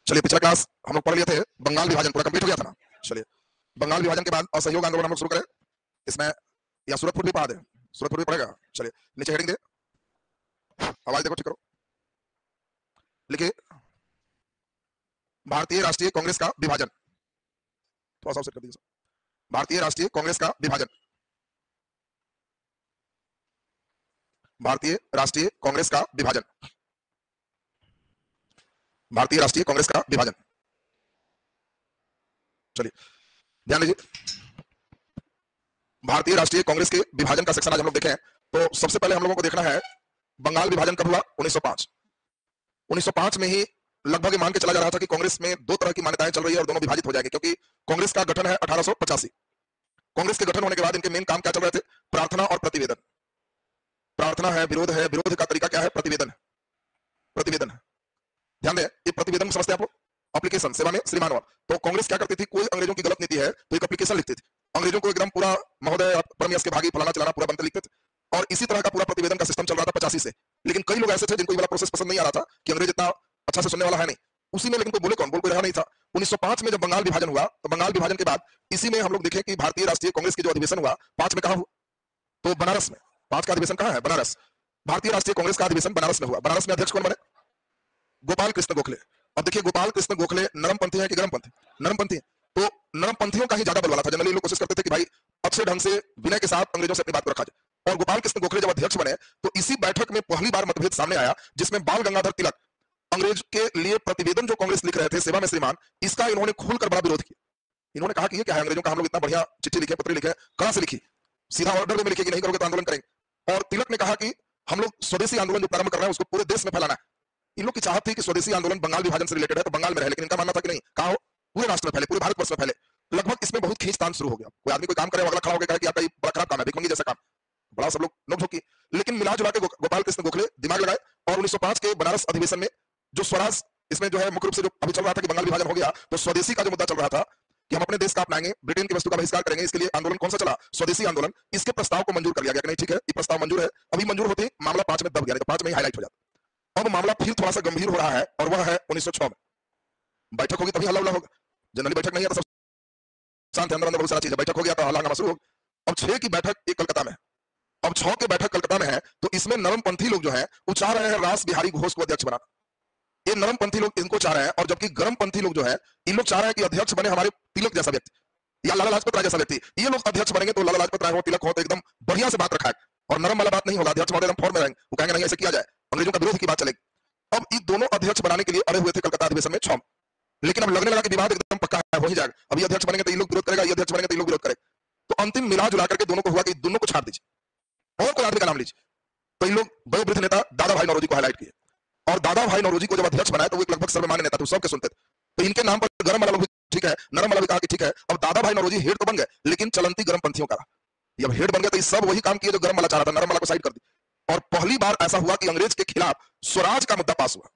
चलिए पिछला क्लास हम लोग पढ़ लिए थे, बंगाल विभाजन पूरा कंप्लीट हो गया था ना। चलिए बंगाल विभाजन के बाद असहयोग आंदोलन हम लोग शुरू करें। इसमें या सूरतपुर भी पढ़ा दे, सूरतपुर भी पड़ेगा। चलिए नीचे हेडिंग दे, आवाज देखो, ठीक करो, लिखिए भारतीय राष्ट्रीय कांग्रेस का विभाजन। थोड़ा सा सेट कर दीजिए। भारतीय राष्ट्रीय कांग्रेस का विभाजन, भारतीय राष्ट्रीय कांग्रेस का विभाजन, भारतीय राष्ट्रीय कांग्रेस का विभाजन। चलिए ध्यान दीजिए, भारतीय राष्ट्रीय कांग्रेस के विभाजन का सेक्शन आज हम लोग देखें तो सबसे पहले हम लोगों को देखना है बंगाल विभाजन कब हुआ। 1905। 1905 में ही लगभग मान के चला जा रहा था कि कांग्रेस में दो तरह की मान्यताएं चल रही है और दोनों विभाजित हो जाएंगे, क्योंकि कांग्रेस का गठन है 1885। कांग्रेस के गठन होने के बाद इनके मेन काम क्या चल रहे थे? प्रार्थना और प्रतिवेदन। प्रार्थना है, विरोध है, विरोध का तरीका क्या है? प्रतिवेदन है, प्रतिवेदन है। ध्यान दें, ये प्रतिवेदन समझते हैं आप लोग, एप्लीकेशन, सेवा में श्रीमान वाला। तो कांग्रेस क्या करती थी, कोई अंग्रेजों की गलत नीति है तो एक एप्लीकेशन लिखती थी, अंग्रेजों को एकदम पूरा महोदय परम यश के भागी फलाना चलाना पूरा बनते लिखते थे। और इसी तरह का पूरा प्रतिवेदन का सिस्टम चल रहा था 85 से। लेकिन कई लोग ऐसे थे जिनको ये वाला प्रोसेस पसंद नहीं आ रहा था कि अंग्रेज इतना अच्छा से सुनने वाला है नहीं, उसी में लेकिन कोई बोले कौन, बोल कोई रहा नहीं था। 1905 में जब बंगाल विभाजन हुआ तो बंगाल विभाजन के बाद इसी में हम लोग देखें कि भारतीय राष्ट्रीय कांग्रेस की जो अधिवेशन हुआ 5 में कहा हुआ, तो बनारस में। 5 का अधिवेशन कहां है? बनारस। भारतीय राष्ट्रीय कांग्रेस का अधिवेशन बनारस में हुआ। बनारस में अध्यक्ष कौन बने? गोपाल कृष्ण गोखले। अब देखिए गोपाल कृष्ण गोखले नरमपंथी है कि गरमपंथी? नरमपंथी। तो नरमपंथियों का ही ज्यादा बलवाला था। जनरली लोग कोशिश करते थे कि भाई अच्छे ढंग से विनय के साथ अंग्रेजों से अपनी बात को रखा जाए। और गोपाल कृष्ण गोखले जब अध्यक्ष बने तो इसी बैठक में पहली बार मतभेद सामने आया, जिसमें बाल गंगाधर तिलक अंग्रेज के लिए प्रतिवेदन जो कांग्रेस लिख रहे थे सेवा में श्रीमान, इसका इन्होंने खुलकर बड़ा विरोध किया। इन्होंने कहा कि ये क्या है, अंग्रेजों का हम लोग इतना बढ़िया चिट्ठी लिखे, पत्र लिखे, कहां से लिखी, सीधा ऑर्डर में लिखे कि नहीं करोगे तो आंदोलन करेंगे। और तिलक ने कहा कि हम लोग स्वदेशी आंदोलन जो प्रारंभ कर रहे हैं उसको पूरे देश में फैलाना है। इन लोग की चाहत थी कि स्वदेशी आंदोलन बंगाल विभाजन से रिलेटेड है तो बंगाल में रहे, लेकिन इनका मानना था कि नहीं, कहा हो पूरे राष्ट्र में फैले, पूरे भारतवर्ष में फैले। लगभग इसमें बहुत खींचतान शुरू हो गया। कोई आदमी कोई काम करे, अगला खड़ा होकर कहे कि आपका ये बड़ा खराब काम है, भिखमंगी जैसा काम, बड़ा सब लोग नोकझोंक की। लेकिन मिला जुला के गोपाल कृष्ण गोखले दिमाग लगाए और 1905 के बनारस अधिवेशन में जो स्वराज, इसमें जो है मुख्य रूप से जो अभी चल रहा था कि बंगाल विभाजन हो गया, तो स्वदेशी का जो मुद्दा चल रहा था कि हम अपने देश का अपनाएंगे, ब्रिटेन की वस्तु का बहिष्कार करेंगे, इसके लिए आंदोलन कौन सा चला? स्वदेशी आंदोलन। इसके प्रस्ताव को मंजूर कर लिया गया कि नहीं ठीक है, ये प्रस्ताव मंजूर है। अभी मंजूर होते मामला 5 में दब गया, तो 5 में हाईलाइट हो जाता। अब मामला फिर थोड़ा सा गंभीर हो रहा है और वह है 1906 में। बैठक होगी तभी हल्ला उल्ला होगा, जनरली बैठक नहीं है तो सब शांत है, अंदर अंदर बहुत सारा चीज है। बैठक हो गया तो हल्ला हंगामा शुरू हो। अब 6 की बैठक एक कलकत्ता में है, अब 6 की बैठक कलकत्ता में है, तो इसमें नरमपंथी लोग जो है वो चाह रहे हैं रास बिहारी घोष को अध्यक्ष बनाना। ये नरमपंथी लोग इनको चाह रहे हैं, और जबकि गरमपंथी लोग जो है इन लोग चाह रहे हैं कि अध्यक्ष बने हमारे तिलक जैसा व्यक्ति या लाला लाजपत राय जैसा व्यक्ति। ये लोग अध्यक्ष बनेंगे तो लाला लाजपत राय हो, तिलक हो, तो एकदम बढ़िया से बात रखा है और नरम वाला बात नहीं होगा। अध्यक्ष महोदय फॉर्म में रहेंगे, वो कहेंगे नहीं ऐसे किया जाए, अंग्रेजों का विरोध की बात चलेगी। अब ये दोनों अध्यक्ष बनाने के लिए अड़े हुए थे कलकत्ता अधिवेशन में 6। लेकिन अब लगने लगा कि विवाद एकदम पक्का है, हो ही जाएगा। अब ये अध्यक्ष बनेंगे तो ये लोग विरोध करेगा, ये अध्यक्ष बनेंगे तो ये लोग विरोध करेगा। तो अंतिम मिला जुला करके दोनों को हुआ कि दोनों को छाड़ दीजिए और कोई आदमी का नाम लीजिए। तो इन लोग वयोवृद्ध नेता दादा भाई नौरोजी को हाईलाइट किए, और दादा भाई नौरोजी को जब अध्यक्ष बनाया तो वो एक लगभग सर्वमान्य नेता थे, सबके सुनते थे। तो इनके नाम पर गरम वाला लोग भी ठीक है, नरम वाला भी कहा कि ठीक है। अब दादा भाई नौरोजी हेड तो बन गए, लेकिन चलंती गरम पंथियों का जब हेड बन गया तो सब वही काम किए जो गरम वाला चाह रहा था, नरम वाला को साइड कर दी। और पहली बार ऐसा हुआ कि अंग्रेज के खिलाफ स्वराज का मुद्दा पास हुआ।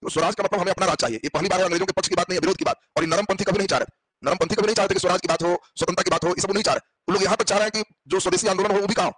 तो स्वराज का मतलब हमें अपना राज चाहिए, ये पहली बार अंग्रेजों के पक्ष की बात नहीं है, विरोध की बात। और ये नरमपंथी कभी नहीं चाह रहे, नरमपंथी कभी नहीं चाहते कि स्वराज की बात हो, स्वतंत्रता की बात हो, ये सब नहीं चाह रहे। वो लोग यहाँ तक चाह रहे हैं कि जो स्वदेशी आंदोलन हो वो भी कहा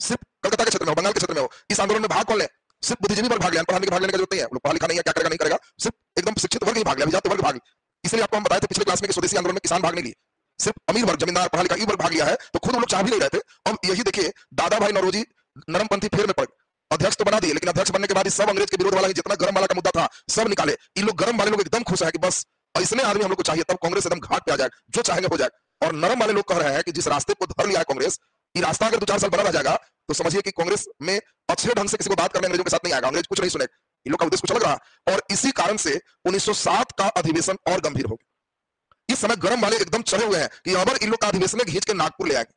सिर्फ कलकत्ता के क्षेत्र में हो, बंगाल के क्षेत्र में हो। इस आंदोलन में भाग कौन ले? सिर्फ बुद्धिजीवी वर्ग भाग लिया, पढ़ाने के भाग लेने की जरूरत नहीं है। लोग पढ़ा लिखा नहीं है, क्या करेगा नहीं करेगा, सिर्फ एकदम शिक्षित वर्ग ही भाग लिया, विजातीय वर्ग भाग। इसलिए आपको हम बताए थे पिछले क्लास में कि स्वदेशी आंदोलन में किसान भाग नहीं लिए, सिर्फ अमीर वर्ग, जमींदार, पढ़ा लिखा ये वर्ग भाग लिया है। तो खुद वो लोग चाह भी नहीं रहे थे। अब यही देखिए दादा भाई नौरोजी नरमपंथी फेर में पड़ गए, अध्यक्ष तो बना दिए, लेकिन अध्यक्ष बनने के बाद सब अंग्रेज के विरोध वाला जितना गरम वाला का मुद्दा था सब निकाले। इन लोग गरम वाले लोग एकदम खुश है कि बस ऐसे आदमी हम लोग को चाहिए, तब कांग्रेस एकदम घाट पे आ जाए, जो चाहेंगे हो जाए। और नरम वाले लोग कह रहे हैं कि जिस रास्ते को धर लिया है कांग्रेस, ये रास्ता अगर 2-4 साल बना रह जाएगा तो समझिए कि कांग्रेस में अच्छे ढंग से किसी को बात करने अंग्रेजों के साथ नहीं आएगा, अंग्रेज कुछ नहीं सुनेगा। इन लोग का उद्देश्य कुछ लग रहा। और इसी कारण से 1907 का अधिवेशन और गंभीर हो गया। इस समय गरम वाले एकदम चढ़े हुए हैं कि अगर इन लोग का अधिवेशन में घींच के नागपुर ले आएंगे।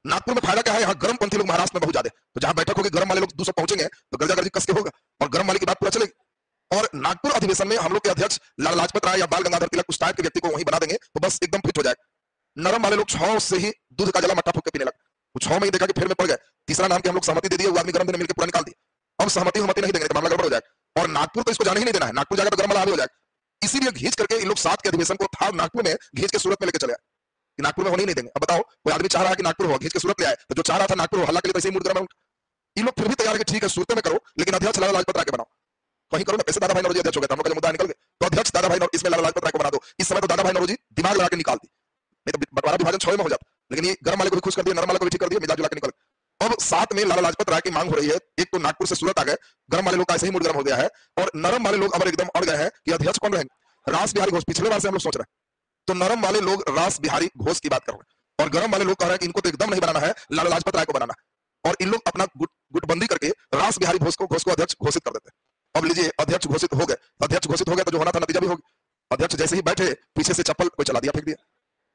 नागपुर में फायदा क्या है, यहाँ गरम पंथी लोग महाराष्ट्र में बहुत ज्यादा, तो जहां बैठक होगी गरम वाले लोग 200 पहुंचेंगे तो गर्जा गर्जी कस के होगा और गरम वाले की बात पूरा चलेगी। और नागपुर अधिवेशन में हम लोग के अध्यक्ष लाला लाजपत राय या बाल गंगाधर तिलक उस टाइप के व्यक्ति को वहीं बना देंगे तो बस एकदम फिट हो जाएगा। नरम वाले लोग 6 से ही दूध का जला मट्टा फूक के पीने लगे। 6 में ही देखा कि फिर में पड़ गए। तीसरा नाम की हम लोग सहमति दे दिए, वो आदमी गरम दिन मिलकर पूरा निकाल दिया। अब सहमति नहीं देंगे तो मामला गड़बड़ हो जाएगा। और नागपुर तो इसको जाने ही नहीं देना है, नागपुर जाएगा तो गरम वाला आगे हो जाएगा। इसीलिए घींच करके इन लोग 7 के अधिवेशन को था नागपुर में घींच के सूरत में लेकर चले आए कि नागपुर में होने ही नहीं देंगे। अब बताओ कोई आदमी चाह रहा है कि नागपुर हो, घींच के सूरत ले आए, तो जो चाह रहा था नागपुर हो हल्ला के लिए पैसे मुर्दा में इन लोग फिर भी तैयार है कि ठीक है सूरत में करो, लेकिन अध्यक्ष लाला लाजपत राय के बनाओ, कहीं करो ना पैसे। दादा भाई नौरोजी अध्यक्ष हो गए, हम लोग का मुद्दा निकल गया। तो अध्यक्ष दादा भाई इसमें लाला लाजपत राय को बना दो। इस समय तो दादा भाई नौरोजी दिमाग लगा के निकाल दी, नहीं तो बंटवारा विभाजन 6 में हो जाता, लेकिन ये गर्म वाले को भी खुश कर दिया, नरम वाले को भी ठीक कर दिया, मिला जुला के निकल। अब साथ में लाला लाजपत राय की मांग हो रही है, एक तो नागपुर से सूरत आ गए, गर्म वाले लोग का ऐसे ही मूड गर्म हो गया है, और नरम वाले लोग अब एकदम अड़ गए हैं कि अध्यक्ष कौन रहेंगे। रास बिहारी घोष, पिछले बार से हम लोग सोच रहे हैं, तो नरम वाले लोग रास बिहारी घोष की बात कर रहे हैं, और गर्म वाले लोग कह रहे हैं कि इनको तो एकदम नहीं बनाना है, लाला लाजपत राय को बनाना है, और इन लोग अपना गुटबंदी करके रास बिहारी घोष को अध्यक्ष घोषित कर देते हैं। अब लीजिए, अध्यक्ष घोषित हो गए, अध्यक्ष घोषित हो गए तो जो होना था नतीजा भी हो गया। अध्यक्ष जैसे ही बैठे, पीछे से चप्पल कोई चला दिया, फेंक दिया।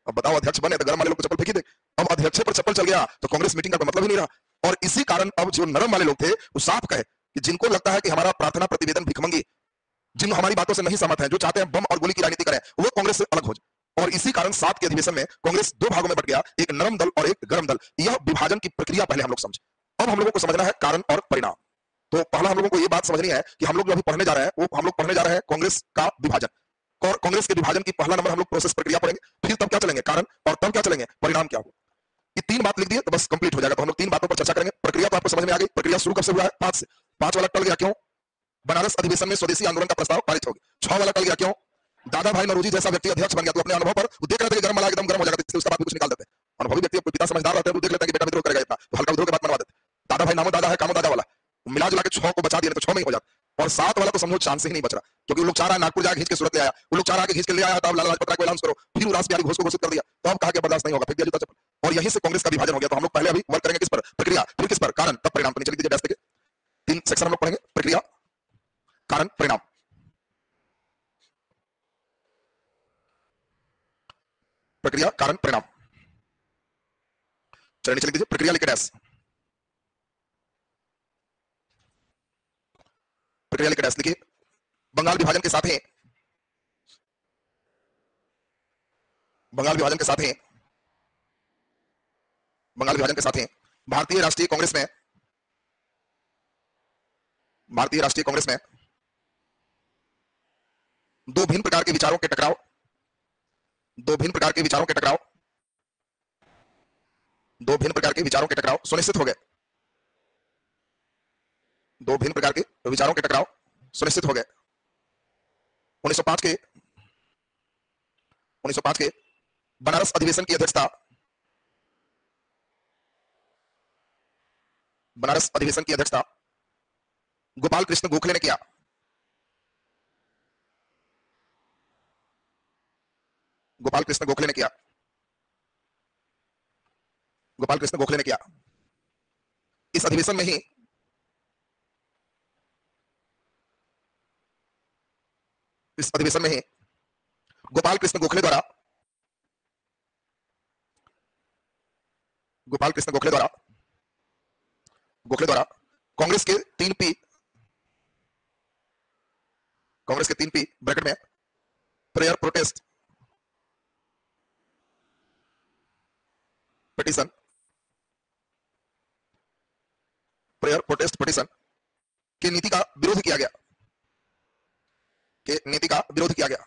अब बताओ, अध्यक्ष बने तो गर्म वाले लोग को चप्पल फेंकी दे। अब अध्यक्ष पर चप्पल चल गया तो कांग्रेस मीटिंग का कोई मतलब ही नहीं रहा, और इसी कारण अब जो नरम वाले लोग थे वो साफ कहे कि जिनको लगता है कि हमारा प्रार्थना प्रतिवेदन भिखमंगी, जिन हमारी बातों से नहीं सहमत हैं, जो चाहते हैं बम और गोली की राजनीति करें, वो कांग्रेस से अलग हो जाए। और इसी कारण 7 के अधिवेशन में कांग्रेस 2 भागों में बट गया, एक नरम दल और एक गर्म दल। यह विभाजन की प्रक्रिया पहले हम लोग समझे। अब हम लोगों को समझना है कारण और परिणाम। तो पहला हम लोगों को यह बात समझनी है कि हम लोग जो अभी पढ़ने जा रहे हैं, वो हम लोग पढ़ने जा रहे हैं कांग्रेस का विभाजन, और कांग्रेस के विभाजन की पहला नंबर हम लोग प्रोसेस प्रक्रिया पढ़ेंगे, फिर तब क्या चलेंगे कारण, और तब क्या चलेंगे परिणाम क्या हो। ये 3 बात लिख दिए तो बस कंप्लीट हो जाएगा। तो हम लोग 3 बातों पर चर्चा करेंगे। प्रक्रिया तो आपको समझ में आ गई। प्रक्रिया शुरू कब से हुआ है? 5 से। 5 वाला टल गया क्यों? बनारस अधिवेशन में स्वदेशी आंदोलन का प्रस्ताव पारित हो गया। 6 वाला टल गया क्यों? दादा भाई नौरोजी जैसा व्यक्ति अध्यक्ष बन गया, तो अपने अनुभव पर वो देख रहे थे कि गर्म वाला एकदम गर्म हो जाएगा, उसका बात भी कुछ निकाल देते हैं। अनुभवी व्यक्ति पिता समझदार रहते हैं, तो देख लेते हैं कि बेटा विद्रोह करेगा इतना, तो हल्का विद्रोह के बात मनवा देते। दादा भाई नामो दादा है, कामो दादा वाला मिला जुला के 6 को बचा दिया, तो 6 में ही हो जाता। और 7 वाला तो समझो चांस ही नहीं बच रहा, क्योंकि वो लोग 4 नागपुर जाके खींच के सूरत ले आया, वो लोग 4 आके खींच के ले आया, तब लाला लाजपत राय को अनाउंस करो, फिर वो रास बिहारी घोष को घोषित कर दिया, तो अब कहा कि बर्दाश्त नहीं होगा, फेंक दिया जूता चप्पल, और यहीं से कांग्रेस का विभाजन हो गया। तो हम लोग पहले अभी वर्क करेंगे किस पर? प्रक्रिया, फिर किस पर? कारण, तब परिणाम। तो नीचे लिख दीजिए डैश करके, 3 सेक्शन हम लोग पढ़ेंगे, प्रक्रिया, कारण, परिणाम। प्रक्रिया, कारण, परिणाम। चलिए नीचे लिख दीजिए प्रक्रिया लिखे डैश, प्रक्रिया लिखे डैश लिखिए। बंगाल विभाजन के साथ ही, बंगाल विभाजन के साथ ही, बंगाल विभाजन के साथ ही भारतीय राष्ट्रीय कांग्रेस में, भारतीय राष्ट्रीय कांग्रेस में 2 भिन्न प्रकार के विचारों के टकराव, 2 भिन्न प्रकार के विचारों के टकराव, 2 भिन्न प्रकार के विचारों के टकराव सुनिश्चित हो गए। 2 भिन्न प्रकार के विचारों के टकराव सुनिश्चित हो गए। 1905 के बनारस अधिवेशन की अध्यक्षता, बनारस अधिवेशन की अध्यक्षता गोपाल कृष्ण गोखले ने किया। गोपाल कृष्ण गोखले ने किया, गोपाल कृष्ण गोखले ने किया। इस अधिवेशन में ही, इस अधिवेशन में ही गोपाल कृष्ण गोखले द्वारा, गोपाल कृष्ण गोखले द्वारा, गोखले द्वारा कांग्रेस के 3 पी, कांग्रेस के 3 पी ब्रैकेट में prayer, protest, petition, prayer, protest, petition की नीति का विरोध किया गया, के नीति का विरोध किया गया,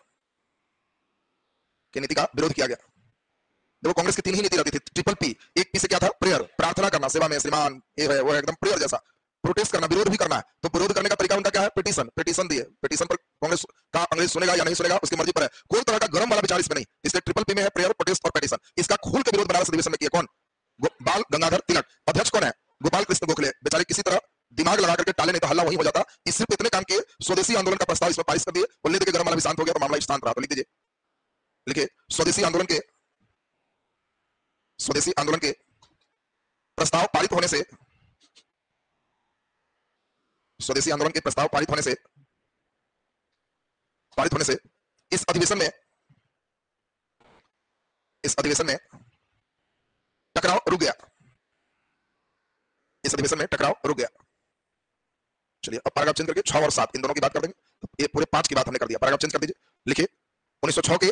के नीति का विरोध किया गया। देखो कांग्रेस की 3 ही नीति रहती थी, ट्रिपल पी। एक पी से क्या था? प्रेयर, प्रार्थना करना, सेवा में श्रीमान, ये है वो है, एकदम प्रेयर जैसा। प्रोटेस्ट करना, विरोध भी करना है, तो विरोध करने का तरीका उनका क्या है? पिटीशन, पिटीशन दिए। पिटीशन पर कांग्रेस का अंग्रेज सुनेगा या नहीं सुनेगा उसकी मर्जी पर है, कोई तरह का गरम वाला विचार इसमें नहीं। इसलिए ट्रिपल पी में है प्रेयर, प्रोटेस्ट और पिटीशन। इसका खुल के विरोध बनारस अधिवेशन में किया कौन? बाल गंगाधर तिलक। अध्यक्ष कौन है? गोपाल कृष्ण गोखले। बेचारे किसी तरह दिमाग लगा करके टाले, नहीं तो हल्ला वहीं हो जाता। इस सिर्फ इतने काम के स्वदेशी आंदोलन का प्रस्ताव इसमें पारित कर दिए, बोलने के गरम वाला भी शांत हो गया, तो मामला शांत रहा। तो लिख दीजिए, लिखिए स्वदेशी आंदोलन के, स्वदेशी आंदोलन के प्रस्ताव पारित होने से, स्वदेशी आंदोलन के प्रस्ताव पारित होने से, पारित होने से इस अधिवेशन में, इस अधिवेशन में टकराव रुक गया, इस अधिवेशन में टकराव रुक गया। चलिए अब पैराग्राफ चेंज करके 6 और 7 इन दोनों की बात कर देंगे। तो ये पूरे 5 की बात हमने कर दिया। पैराग्राफ चेंज कर दीजिए, लिखिए 1906 के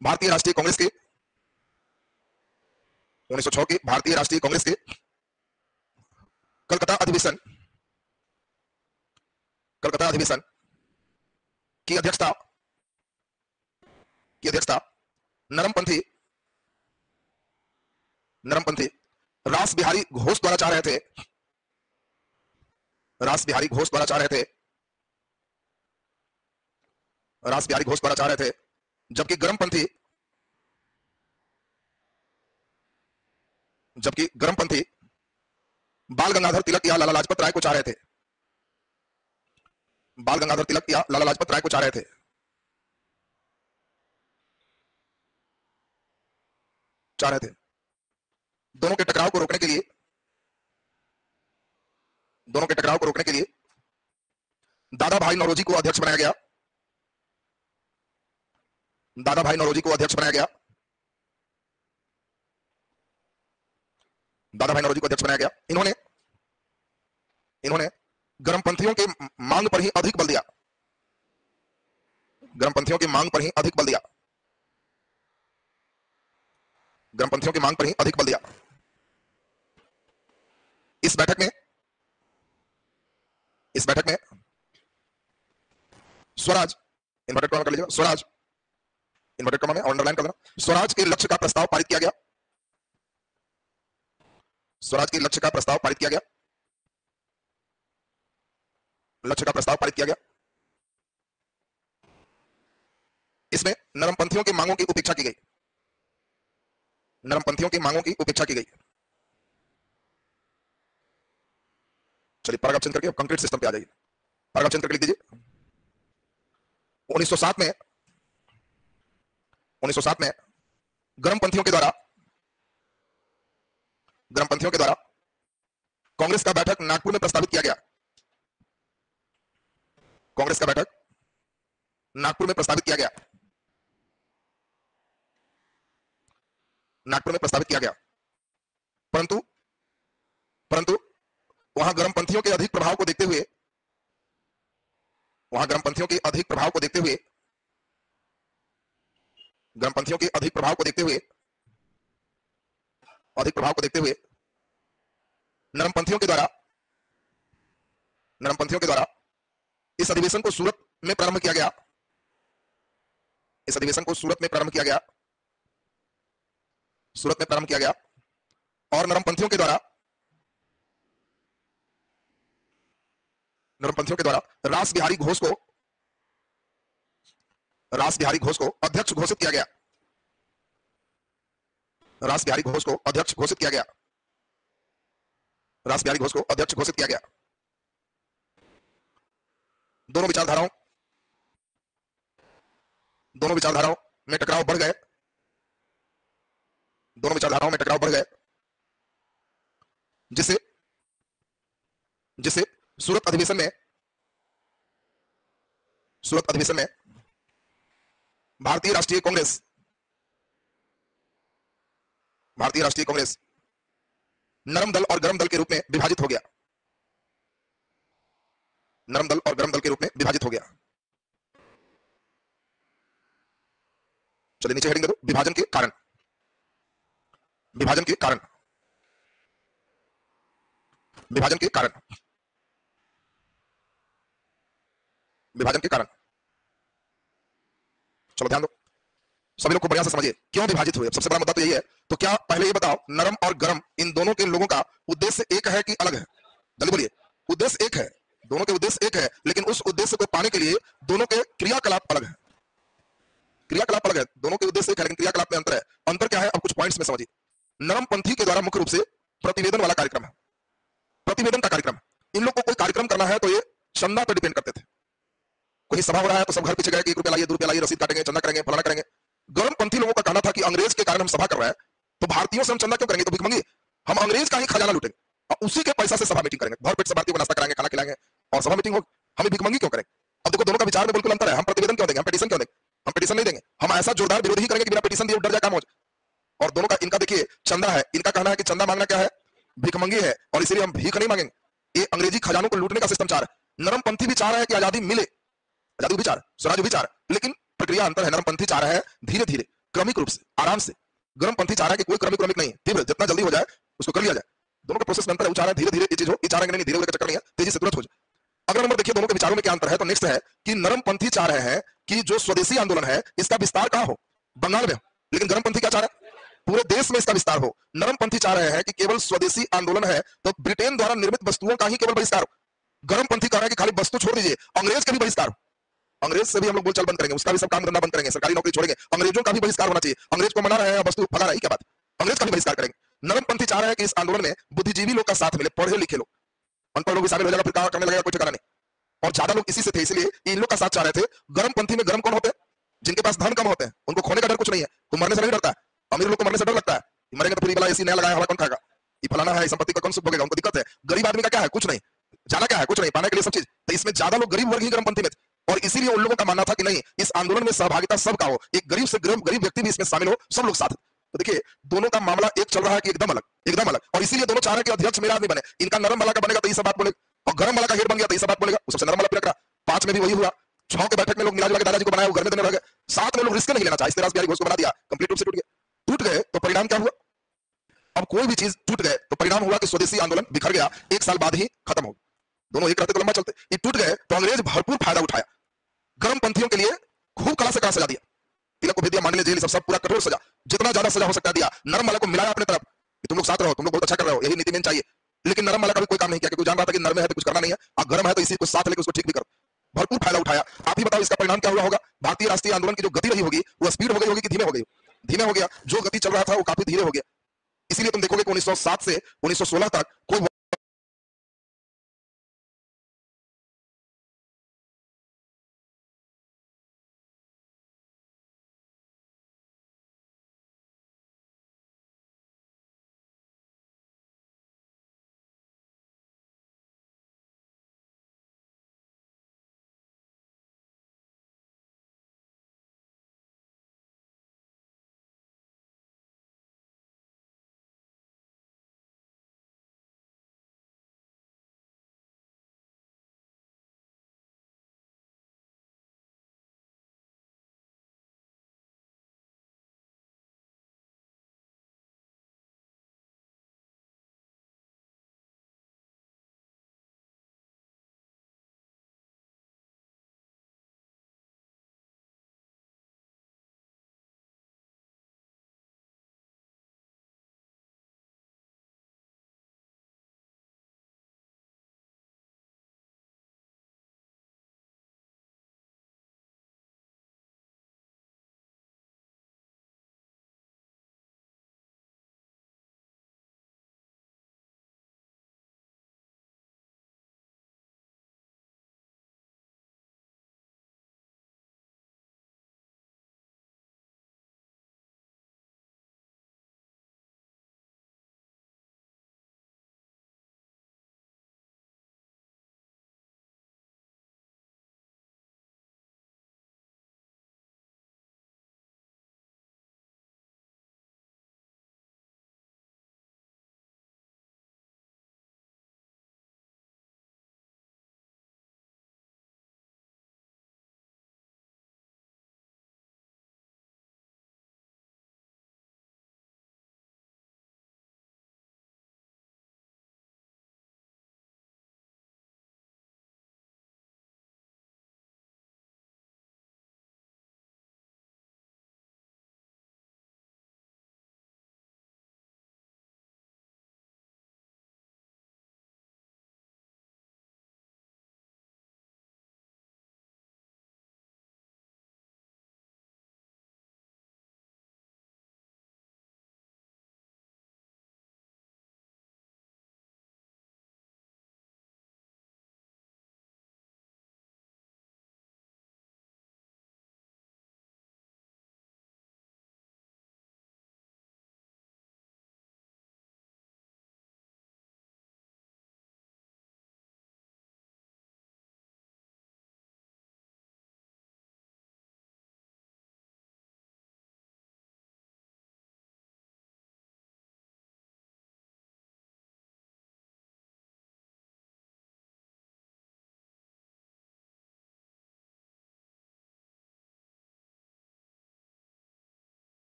भारतीय राष्ट्रीय कांग्रेस के, 1906 के भारतीय राष्ट्रीय कांग्रेस के कलकत्ता अधिवेशन, कलकत्ता अधिवेशन की अध्यक्षता, की अध्यक्षता नरमपंथी, नरमपंथी रास बिहारी घोष द्वारा चाह रहे थे, रास बिहारी घोष द्वारा चाह रहे थे। रास बिहारी घोष द्वारा चाह रहे थे, जबकि गर्मपंथी बाल गंगाधर तिलक या लाला लाजपत राय को चाह रहे थे, बाल गंगाधर तिलक या लाला लाजपत राय को चाह रहे थे। दोनों के टकराव को रोकने के लिए दादा भाई नौरोजी को अध्यक्ष बनाया गया। दादा भाई नौरोजी को अध्यक्ष बनाया गया। दादा भाई नौरोजी को अध्यक्ष बनाया गया। इन्होंने गर्मपंथियों के मांग पर ही अधिक बल दिया। गर्मपंथियों की मांग पर ही अधिक बल दिया। गर्मपंथियों की मांग पर ही अधिक बल दिया। इस बैठक में स्वराज इन्वर्टेड कॉमा कर लीजिएगा, स्वराज इन्वर्टेड कॉमा में और अंडरलाइन कर देना, स्वराज के लक्ष्य का प्रस्ताव पारित किया गया। स्वराज के लक्ष्य का प्रस्ताव पारित किया गया। लक्ष्य का प्रस्ताव पारित किया गया। इसमें नरमपंथियों की मांगों की उपेक्षा की गई। नरमपंथियों की मांगों की उपेक्षा की गई। चलिए पैराग्राफ चेंज करके अब कंक्रीट सिस्टम पे आ जाइए। पैराग्राफ चेंज करके लिख दीजिए 1907 में गर्मपंथियों के द्वारा कांग्रेस का बैठक नागपुर में प्रस्तावित किया गया। कांग्रेस का बैठक नागपुर में प्रस्तावित किया गया। नागपुर में प्रस्तावित किया गया, परंतु वहां गर्मपंथियों के अधिक प्रभाव को देखते हुए गर्मपंथियों के अधिक प्रभाव को देखते हुए नरमपंथियों के द्वारा इस अधिवेशन को सूरत में प्रारंभ किया गया। सूरत में प्रारंभ किया गया और नरमपंथियों के द्वारा रास बिहारी घोष को अध्यक्ष घोषित किया गया। रास बिहारी घोष को अध्यक्ष घोषित किया गया। दोनों विचारधाराओं में टकराव बढ़ गए। जिससे सूरत अधिवेशन में भारतीय राष्ट्रीय कांग्रेस नरम दल और गरम दल के रूप में विभाजित हो गया। चलिए नीचे हेडिंग दे दो, विभाजन के कारण। चलो ध्यान दो, सभी लोग को बढ़िया से समझिए क्यों विभाजित हुए। सबसे बड़ा मुद्दा तो यही है। तो क्या पहले ये बताओ, नरम और गरम इन दोनों के लोगों का उद्देश्य एक है कि अलग है? जल्दी बोलिए। उद्देश्य एक है, दोनों के उद्देश्य एक है, लेकिन उस उद्देश्य को पाने के लिए दोनों के क्रियाकलाप अलग है। दोनों के उद्देश्य एक है लेकिन क्रियाकलाप में अंतर है। अंतर क्या है, अब कुछ पॉइंट्स में समझिए। नरमपंथी के द्वारा मुख्य रूप से प्रतिवेदन वाला कार्यक्रम है, प्रतिवेदन का कार्यक्रम। इन लोग को कोई कार्यक्रम करना है तो ये चंदा पर डिपेंड करते थे। कोई सभा हो रहा है तो सब घर पीछे गए कि 1 रुपया लाइए, 2 रुपया लाइए, रसीद काटेंगे, चंदा करेंगे, फलाना करेंगे। गर्मपंथी लोगों का कहना था कि अंग्रेज के कारण हम सभा कर रहे हैं तो भारतीयों से हम चंदा क्यों करेंगे, तो भिखमंगी हम अंग्रेज का ही खजाना लूटेंगे और उसी के पैसा से सभा मीटिंग करेंगे, भर पेट से भारतीयों को नाश्ता कराएंगे, खाना खिलाएंगे और सभा मीटिंग होगी। हम भिखमंगी क्यों करेंगे? अब देखो दोनों का विचार में बिल्कुल अंतर है। हम प्रतिवेदन क्यों देंगे, हम पिटीशन क्यों देंगे? हम पिटीशन नहीं देंगे, हम ऐसा जोरदार विरोध ही करेंगे कि बिना पिटीशन दिए डर जाए काम हो जाए। और दोनों का, इनका देखिए चंदा है, इनका कहना है कि चंदा मांगना क्या है, भिखमंगी है और इसीलिए हम भीख नहीं मांगेंगे। ये अंग्रेजी खजानों को लूटने का सिस्टम चाह रहा है। नरमपंथी भी चाह रहा है कि आजादी मिले, आजादी भी चाह रहा है, स्वराज भी चाह रहा है, लेकिन प्रक्रिया अंतर है। नरमपंथी चाह रहा है धीरे धीरे, क्रमिक रूप से, आराम से। गर्मपंथी चाह रहा है कि कोई क्रमिक नहीं, तीव्र, जितना जल्दी हो जाए उसको कर लिया जाए। दोनों के प्रोसेस में अंतर है। वो चाह रहा है धीरे धीरे ये चीज हो, ये चाह रहे हैं नहीं, धीरे धीरे का चक्कर नहीं है, तेजी से तुरंत हो जाए। अगला नंबर देखिए दोनों के विचारों में क्या अंतर है। तो नेक्स्ट है कि नरमपंथी चाह रहे हैं कि जो स्वदेशी आंदोलन है इसका विस्तार कहां हो, बंगाल में हो, लेकिन गर्मपंथी क्या चाह रहा है, पूरे देश में इसका विस्तार हो। नरमपंथी चाह रहे हैं कि केवल स्वदेशी आंदोलन है तो ब्रिटेन द्वारा निर्मित वस्तुओं का ही केवल बहिष्कार हो। गर्मपंथी कह रहा है कि खाली वस्तु छोड़ दीजिए, अंग्रेज का भी बहिष्कार हो। अंग्रेज से भी हम लोग बोलचाल बंद करेंगे, उसका भी सब काम धंधा बंद करेंगे, सरकारी नौकरी छोड़ेंगे, अंग्रेजों का भी बहिष्कार होना चाहिए। अंग्रेज को मना रहे हैं, वस्तु भगा रहे हैं, क्या बात? अंग्रेज का भी बहिष्कार करेंगे। नरमपंथी चाह रहे हैं कि इस आंदोलन में बुद्धिजीवी लोग का साथ मिले, पढ़े लिखे लोग, अनपढ़ लोग भी शामिल हो जाएगा, फिर क्या करने लगेगा कोई ठिकाना नहीं। और ज्यादा लोग इसी से थे, इसलिए इन लोग का साथ चाह रहे थे। गर्मपंथी में गर्म कौन होते हैं? जिनके पास धन कम होते हैं, उनको खोने का डर कुछ नहीं है, वो मरने से नहीं डरता है। अमीर लोग को मरने से डर लगता है, मरेंगे तो पूरी बला एसी नया लगाया हवा कौन खाएगा, ये फलाना है, संपत्ति का कौन सुख भोगेगा, उनको दिक्कत है। गरीब आदमी का क्या है? कुछ नहीं, जाना क्या है? कुछ नहीं, पाने के लिए सब चीज। तो इसमें ज्यादा लोग गरीब वर्ग ही गर्मपंथी में थे, और इसीलिए उन लोगों का मानना था कि नहीं, इस आंदोलन में सहभागिता सबका हो, एक गरीब से गरीब व्यक्ति भी इसमें शामिल हो, सब लोग साथ। तो देखिए दोनों का मामला एक चल रहा है कि एकदम अलग, एकदम अलग। और इसीलिए दोनों चाह रहे हैं कि अध्यक्ष मेरा आदमी बने। इनका नरम वाला का बनेगा तो ये सब बात बोलेगा, और गर्म वाला का हेड बन गया तो ये सब बात बोलेगा। सबसे नरम वाला पिलक रहा। 5 में भी वही हुआ, 6 के बैठक में लोग मिला जुला के दादाजी को बनाया, वो घर में देने लगे। 7 में लोग रिस्क नहीं लेना चाहे, इस तरह बिहारी घोष को बना दिया, कंप्लीट रूप से टूट गए। टूट गए तो परिणाम क्या हुआ? अब कोई भी चीज टूट गए तो परिणाम हुआ कि स्वदेशी आंदोलन बिखर गया, 1 साल बाद ही खत्म हो। दोनों एक रहते तो लंबा चलते। ये टूट गए तो अंग्रेज भरपूर फायदा उठाया, गर्मपंथियों के लिए खूब कला से कला सजा दिया, तिलक को भी दिया, मांडले जेल सब पूरा कठोर सजा, जितना ज्यादा सजा हो सकता है दिया। नरम वाला को मिलाया अपने तरफ, तुम लोग साथ रहो, तुम लोग बहुत अच्छा कर रहे हो, यही नीति में चाहिए। लेकिन नरम वाला का भी कोई काम नहीं किया, क्योंकि जान रहा था कि नरम है तो कुछ करना नहीं है, और गर्म है तो इसी को साथ लेकर उसको ठीक भी करो। भरपूर फायदा उठाया। आप ही बताओ इसका परिणाम क्या हुआ होगा? भारतीय राष्ट्रीय आंदोलन की जो गति रही होगी वो स्पीड हो गई होगी कि धीमे हो गई? धीमे हो गया। जो गति चल रहा था वो काफी धीरे हो गया। इसीलिए तुम देखोगे कि 1907 से 1916 तक कोई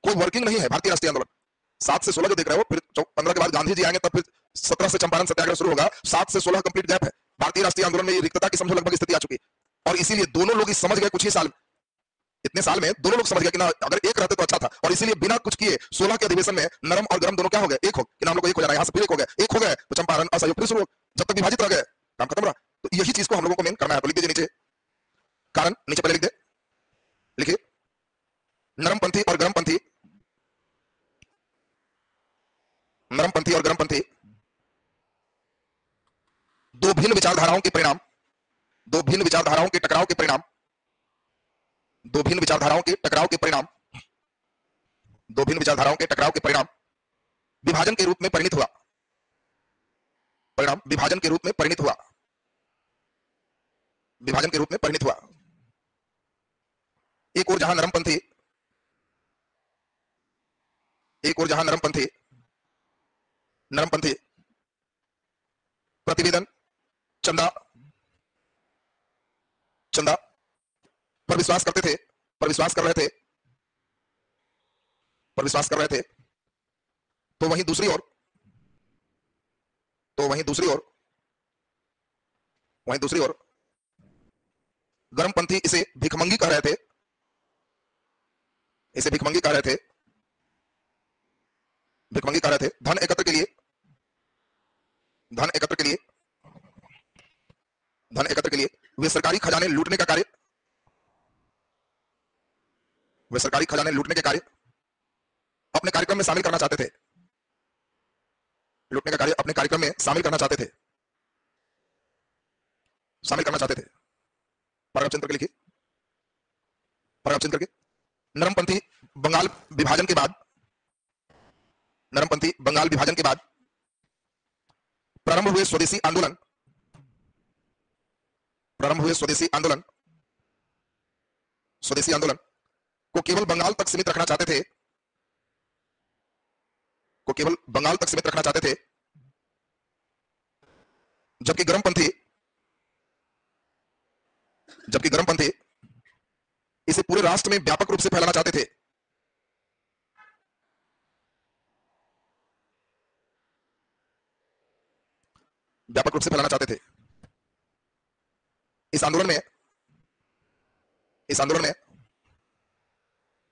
कोई वर्किंग नहीं है भारतीय राष्ट्रीय आंदोलन। 7 से 16 जो देख रहे हो, फिर 15 के बाद गांधी जी आएंगे, तब फिर 17 से चंपारण सत्याग्रह शुरू होगा। 7 से 16 कंप्लीट गैप है। भारतीय राष्ट्रीय आंदोलन में ये रिक्तता की समझो लगभग स्थिति आ चुकी है। और इसीलिए दोनों लोग समझ गए कुछ ही साल, इतने साल में दोनों लोग समझ गए कि ना अगर एक रहते तो अच्छा था। और इसीलिए बिना कुछ किए 16 के अधिवेशन में नरम और गरम दोनों क्या हो गए? एक हो कि नाम लोग एक हो जाना, यहां से फिर एक हो गए, एक हो गए तो चंपारण असहयोग फिर शुरू हो। जब तक विभाजित रह गए काम खत्म रहा। यही चीज को हम लोगों को मेन करना है। तो लिख दीजिए नीचे कारण, नीचे पहले लिख दे, लिखिए नरमपंथी और गर्मपंथी, नरमपंथी और गर्मपंथी दो भिन्न विचारधाराओं के परिणाम, दो भिन्न विचारधाराओं के टकराव के परिणाम, दो भिन्न विचारधाराओं के टकराव के परिणाम, दो भिन्न विचारधाराओं के टकराव के परिणाम विभाजन के रूप में परिणित हुआ, परिणाम विभाजन के रूप में परिणित हुआ, विभाजन के रूप में परिणित हुआ। एक और जहां नरमपंथी, एक और जहां नरमपंथी, नरमपंथी प्रतिवेदन, चंदा, चंदा पर विश्वास करते थे, पर विश्वास कर रहे थे, पर विश्वास कर रहे थे, तो वहीं दूसरी ओर, तो वहीं दूसरी ओर, वहीं दूसरी ओर गर्मपंथी इसे भिखमंगी कह रहे थे, इसे भिखमंगी कह रहे थे, भिखमंगी कह रहे थे धन एकत्र के लिए, धन एकत्र के लिए, धन एकत्र के लिए वे सरकारी खजाने लूटने का कार्य, वे सरकारी खजाने लूटने के कार्य अपने कार्यक्रम में शामिल करना चाहते थे, लूटने का कार्य अपने कार्यक्रम में शामिल करना चाहते थे, शामिल करना चाहते थे। पैराग्राफ चेंज करके लिखिए, पैराग्राफ चेंज करके नरमपंथी बंगाल विभाजन के बाद, नरमपंथी बंगाल विभाजन के बाद प्रारंभ हुए स्वदेशी आंदोलन, प्रारंभ हुए स्वदेशी आंदोलन, स्वदेशी आंदोलन को केवल बंगाल तक सीमित रखना चाहते थे, को केवल बंगाल तक सीमित रखना चाहते थे, जबकि गर्मपंथी, जबकि गर्मपंथी इसे पूरे राष्ट्र में व्यापक रूप से फैलाना चाहते थे। व्यापक रूप से फैलाना चाहते थे। इस आंदोलन में, इस आंदोलन में,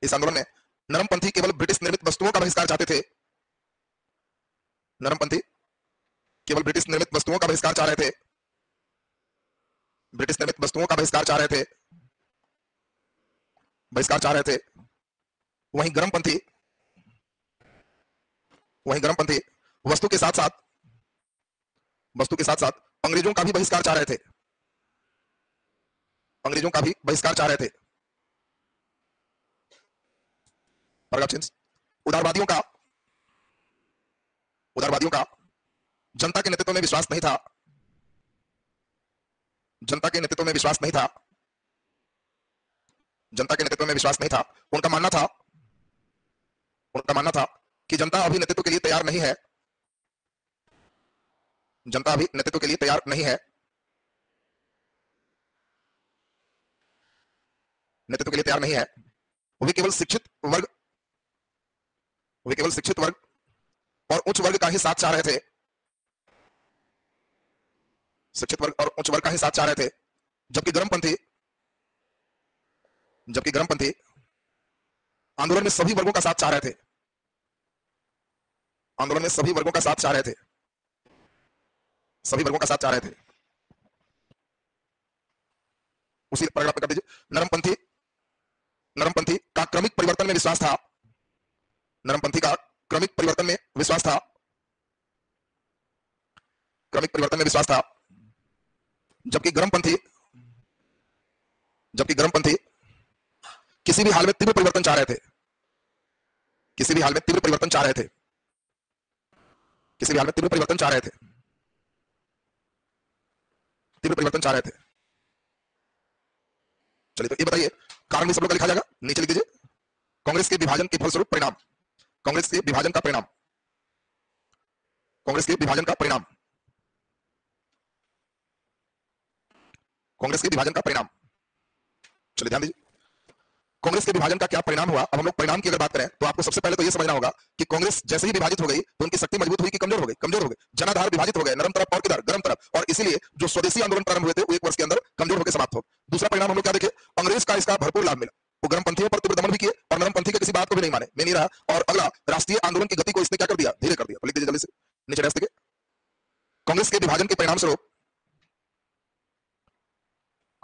इस आंदोलन में नरमपंथी केवल ब्रिटिश निर्मित वस्तुओं का बहिष्कार चाहते थे, नरमपंथी केवल ब्रिटिश निर्मित वस्तुओं का बहिष्कार चाह रहे थे, ब्रिटिश निर्मित वस्तुओं का बहिष्कार चाह रहे थे, बहिष्कार चाह रहे थे। वहीं गर्मपंथी, वहीं गर्मपंथी वस्तु के साथ साथ, वस्तु के साथ साथ अंग्रेजों का भी बहिष्कार चाह रहे थे, अंग्रेजों का भी बहिष्कार चाह रहे थे। उदारवादियों का, उदारवादियों का जनता के नेतृत्व में विश्वास नहीं था, जनता के नेतृत्व में विश्वास नहीं था, जनता के नेतृत्व में विश्वास नहीं था। उनका मानना था, उनका मानना था कि जनता अभी नेतृत्व के लिए तैयार नहीं है, जनता अभी नेतृत्व के लिए तैयार नहीं है, नेतृत्व के लिए तैयार नहीं है। वे केवल शिक्षित वर्ग, वे केवल शिक्षित वर्ग और उच्च वर्ग का ही साथ चाह रहे थे, शिक्षित वर्ग और उच्च वर्ग का ही साथ चाह रहे थे। जबकि गर्मपंथी, जबकि गर्मपंथी आंदोलन में सभी वर्गों का साथ चाह रहे थे, आंदोलन में सभी वर्गों का साथ चाह रहे थे, सभी वर्गों का साथ चाह रहे थे। उसी पैराग्राफ में कर दीजिए, नरमपंथी, नरमपंथी का क्रमिक परिवर्तन में विश्वास था, नरमपंथी का क्रमिक परिवर्तन में विश्वास था, क्रमिक परिवर्तन में विश्वास था। जबकि गर्मपंथी, जबकि गर्मपंथी किसी भी हाल में तीव्र परिवर्तन चाह रहे थे, किसी भी हाल में तीव्र परिवर्तन चाह रहे थे, किसी भी हाल में तीव्र परिवर्तन चाह रहे थे, तीव्र परिवर्तन चाह रहे थे। चलिए तो ये बताइए, कारण भी सब लोग का लिखा जाएगा, नीचे लिख दीजिए कांग्रेस के विभाजन के फलस्वरूप परिणाम, कांग्रेस के विभाजन का परिणाम, कांग्रेस के विभाजन का परिणाम, कांग्रेस के विभाजन का परिणाम। चलिए ध्यान दीजिए, कांग्रेस के विभाजन का क्या परिणाम हुआ। अब हम लोग परिणाम की अगर बात करें तो आपको सबसे पहले तो यह समझना होगा कि कांग्रेस जैसे ही विभाजित हो गई तो उनकी शक्ति मजबूत हुई कि कमजोर हो गई, कमजोर हो गई। जनाधार विभाजित हो गए, नरम तरफ और किधर, गर्म तरफ, और इसीलिए जो स्वदेशी आंदोलन प्रारंभ हुए थे वो एक वर्ष के अंदर कमजोर होकर समाप्त हो। दूसरा परिणाम हम लोग क्या देखे, अंग्रेज का इसका भरपूर लाभ मिला, वो गर्मपंथियों पर तीव्र दमन भी किए और नरमपंथी के किसी बात को भी नहीं माने, में नहीं रहा। और अगला, राष्ट्रीय आंदोलन की गति को इसने क्या कर दिया, धीरे कर दिया। तो लिख दीजिए जल्दी से नीचे, कांग्रेस के विभाजन के परिणाम स्वरूप,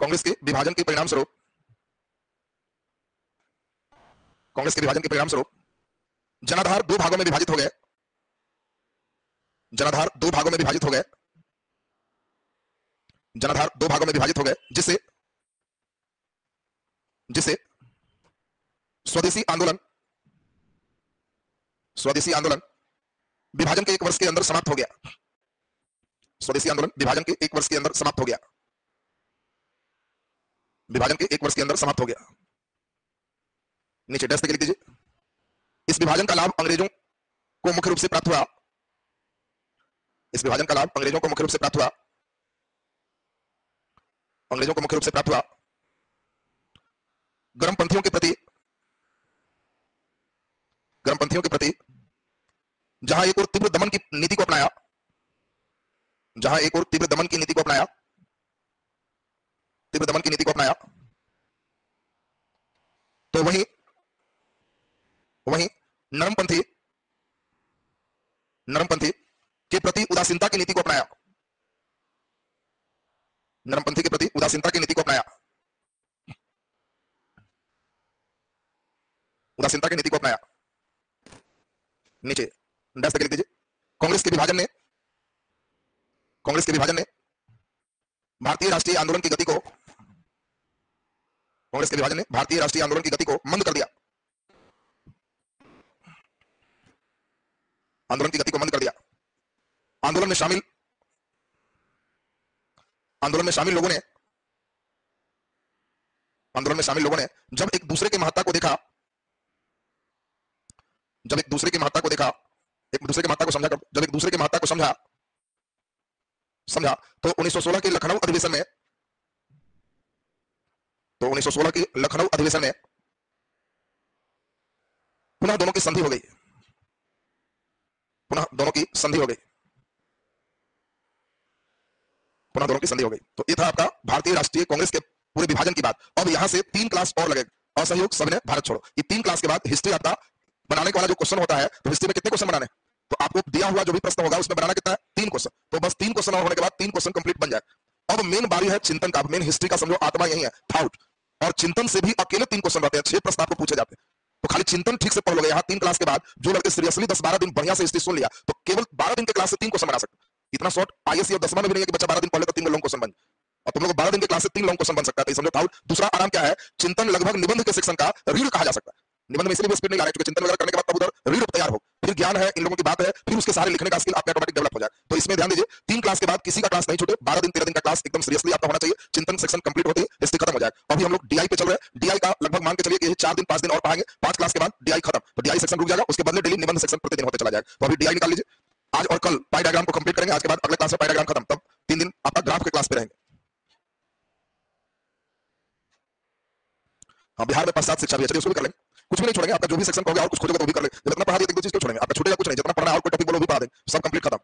कांग्रेस के विभाजन के परिणाम स्वरूप जनाधार दो भागों में विभाजित हो गए। जनाधार दो भागों में विभाजित हो गए जिससे स्वदेशी आंदोलन विभाजन के 1 वर्ष के अंदर समाप्त हो गया। स्वदेशी आंदोलन विभाजन के 1 वर्ष के अंदर समाप्त हो गया। नीचे डैश लिख दीजिए। इस विभाजन का लाभ अंग्रेजों को मुख्य रूप से प्राप्त हुआ। गर्मपंथियों के प्रति जहां एक और तीव्र दमन की नीति को अपनाया, तो वहीं नरमपंथी के प्रति उदासीनता की नीति को अपनाया। नीचे डैश लिख दीजिए। कांग्रेस के विभाजन ने भारतीय राष्ट्रीय आंदोलन की गति को मंद कर दिया। आंदोलन में शामिल लोगों ने जब एक दूसरे की महत्ता को समझा तो 1916 के लखनऊ अधिवेशन में पुनः दोनों की संधि हो गई। तो ये था आपका भारतीय राष्ट्रीय कांग्रेस के पूरे विभाजन की बात। अब यहां से 3 क्लास और लगे। असहयोग, सविनय, भारत छोड़ो। ये 3 क्लास के बाद हिस्ट्री आपका बनाने वाला जो क्वेश्चन होता है, तो हिस्ट्री में कितने क्वेश्चन बनाने? तो आपको दिया हुआ जो भी प्रश्न होगा उसमें बनाना कितना है? 3 क्वेश्चन। तो बस 3 क्वेश्चन और होने के बाद 3 क्वेश्चन कंप्लीट बन जाए। अब मेन बारी है चिंतन का। मेन हिस्ट्री का समझो आत्मा यही है, थॉट। और चिंतन से भी अकेले 3 क्वेश्चन रहते हैं, 6 प्रश्न आपको पूछे जाते हैं। तो खाली चिंतन ठीक से पढ़ लोगे। यहाँ 3 क्लास के बाद जो लड़के सीरियसली 10-12 दिन बढ़िया से हिस्ट्री सुन लिया, तो केवल 12 दिन के क्लास से 3 क्वेश्चन बना सकते। इतना शॉर्ट आईएएस और 10वां में भी नहीं है कि बच्चा 12 दिन पढ़ ले तो 3 लॉन्ग क्वेश्चन बन। और तुम लोग 12 दिन के क्लास से 3 लॉन्ग क्वेश्चन बन सकता है। तो समझो थॉट। दूसरा आराम क्या है? चिंतन लगभग निबंध के सेक्शन का रीड कहा जा सकता है। निबंध में इसलिए स्पीड नहीं आ रहा है क्योंकि चिंतन वगैरह करने के बाद तब उधर रीड तैयार हो, फिर ज्ञान है, इन लोगों की बात है, फिर उसके सारे लिखने का स्किल आपका ऑटोमेटिक डेवलप हो जाए। तो इसमें ध्यान दीजिए, 3 क्लास के बाद किसी का क्लास नहीं छूटे। 12 दिन 13 दिन का क्लास एकदम सीरियसली आपका होना चाहिए। चिंतन सेक्शन कंप्लीट होते ही हिस्ट्री खत्म हो जाए। अभी हम लोग डीआई पे चल रहे हैं। डीआई का लगभग मान के चलिए कि 4 दिन 5 दिन और पढ़ाएंगे। 5 क्लास के बाद डीआई खत्म। तो डीआई सेक्शन रुक जाएगा, उसके बदले डेली निबंध सेक्शन प्रतिदिन होते चला जाएगा। तो अभी डीआई निकाल लीजिए। आज और कल पाई डायग्राम को कंप्लीट करेंगे। आज के बाद अगले क्लास में पाई डायग्राम खत्म। तब 3 दिन आपका ग्राफ के क्लास पे रहेंगे। हाँ, बिहार में 5-7 शिक्षा भी है, चलिए उसको भी कर लेंगे। कुछ भी नहीं छोड़ेंगे। आपका जो भी सेक्शन कहोगे और कुछ खोजोगे तो भी कर लेंगे। जब इतना पढ़ा दिया 1-2 चीज क्यों छोड़ेंगे? आपका छूटेगा कुछ नहीं। जितना पढ़ना है और कोई टॉपिक बोलो भी पढ़ा देंगे। सब कंप्लीट खत्म।